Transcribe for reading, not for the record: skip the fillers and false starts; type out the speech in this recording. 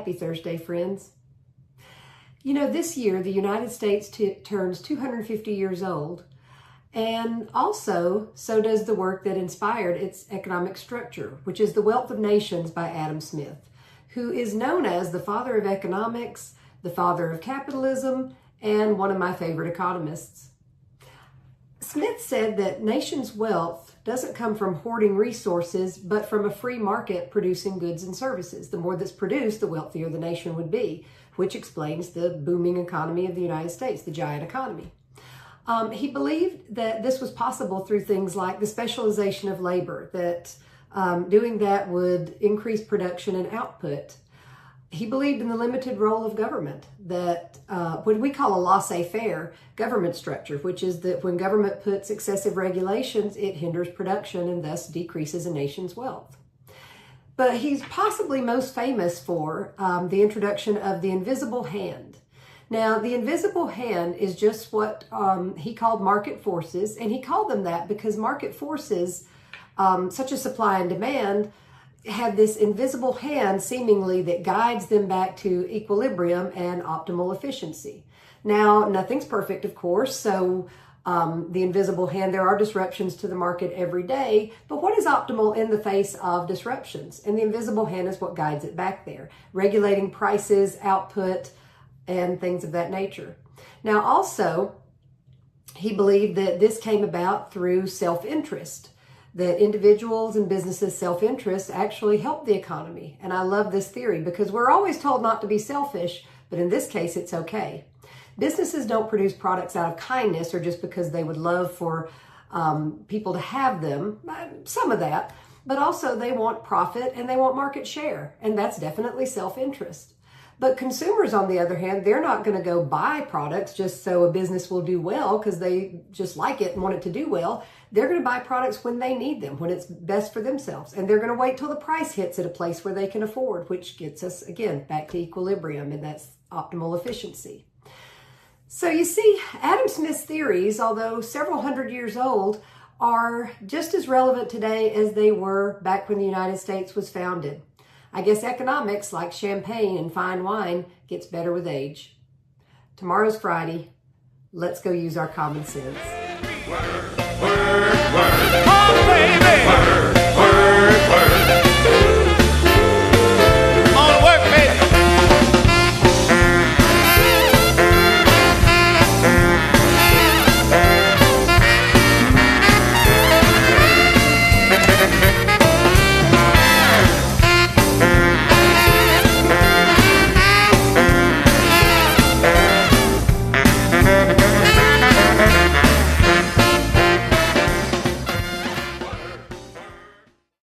Happy Thursday, friends. You know, this year the United States turns 250 years old, and also so does the work that inspired its economic structure, which is The Wealth of Nations by Adam Smith, who is known as the father of economics, the father of capitalism, and one of my favorite economists. Smith said that nations' wealth doesn't come from hoarding resources, but from a free market producing goods and services. The more that's produced, the wealthier the nation would be, which explains the booming economy of the United States, the giant economy. He believed that this was possible through things like the specialization of labor, that doing that would increase production and output. He believed in the limited role of government, that what we call a laissez-faire government structure, which is that when government puts excessive regulations, it hinders production and thus decreases a nation's wealth. But he's possibly most famous for the introduction of the invisible hand. Now, the invisible hand is just what he called market forces, and he called them that because market forces, such as supply and demand, have this invisible hand seemingly that guides them back to equilibrium and optimal efficiency. Now, nothing's perfect, of course, so the invisible hand, there are disruptions to the market every day, but what is optimal in the face of disruptions? And the invisible hand is what guides it back there, regulating prices, output, and things of that nature. Now, also, he believed that this came about through self-interest, that individuals and businesses' self-interest actually help the economy. And I love this theory because we're always told not to be selfish, but in this case, it's okay. Businesses don't produce products out of kindness or just because they would love for people to have them, some of that, but also they want profit and they want market share, and that's definitely self-interest. But consumers, on the other hand, they're not going to go buy products just so a business will do well because they just like it and want it to do well. They're going to buy products when they need them, when it's best for themselves. And they're going to wait till the price hits at a place where they can afford, which gets us, again, back to equilibrium, and that's optimal efficiency. So you see, Adam Smith's theories, although several hundred years old, are just as relevant today as they were back when the United States was founded. I guess economics, like champagne and fine wine, gets better with age. Tomorrow's Friday. Let's go use our common sense.